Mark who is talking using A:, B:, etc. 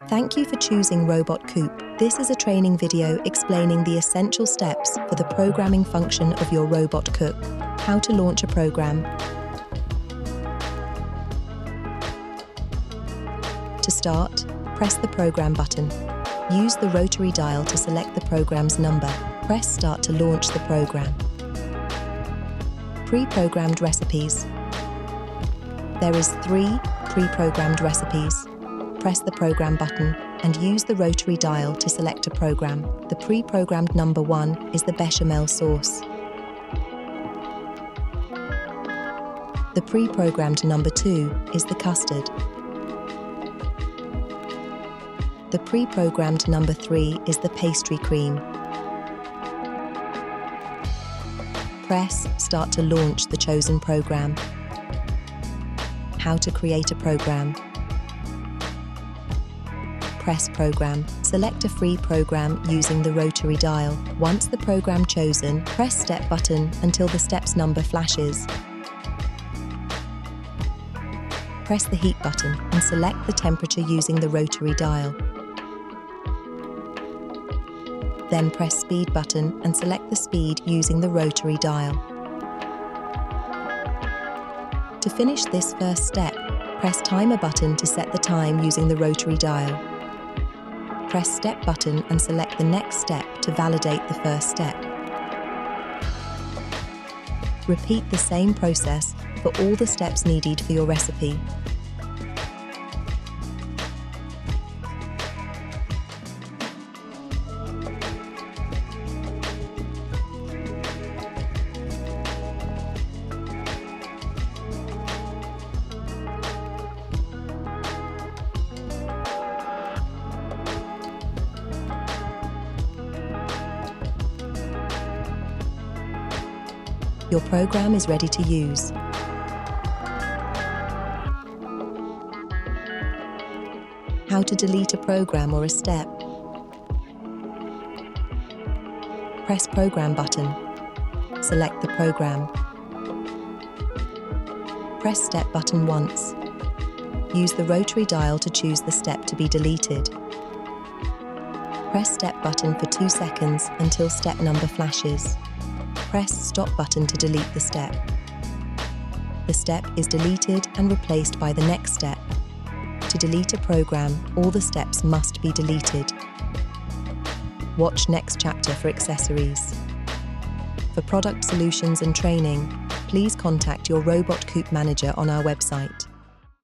A: Thank you for choosing Robot-Coupe. This is a training video explaining the essential steps for the programming function of your Robot-Coupe. How to launch a program. To start, press the program button. Use the rotary dial to select the program's number. Press start to launch the program. Pre-programmed recipes. There is 3 pre-programmed recipes. Press the program button and use the rotary dial to select a program. The pre-programmed number 1 is the bechamel sauce. The pre-programmed number 2 is the custard. The pre-programmed number 3 is the pastry cream. Press start to launch the chosen program. How to create a program. Press program. Select a free program using the rotary dial. Once the program chosen, press step button until the steps number flashes. Press the heat button and select the temperature using the rotary dial. Then press speed button and select the speed using the rotary dial. To finish this first step, press timer button to set the time using the rotary dial. Press step button and select the next step to validate the first step. Repeat the same process for all the steps needed for your recipe. Your program is ready to use. How to delete a program or a step. Press program button. Select the program. Press step button once. Use the rotary dial to choose the step to be deleted. Press step button for 2 seconds until step number flashes. Press stop button to delete the step. The step is deleted and replaced by the next step. To delete a program, all the steps must be deleted. Watch next chapter for accessories. For product solutions and training, please contact your Robot-Coupe manager on our website.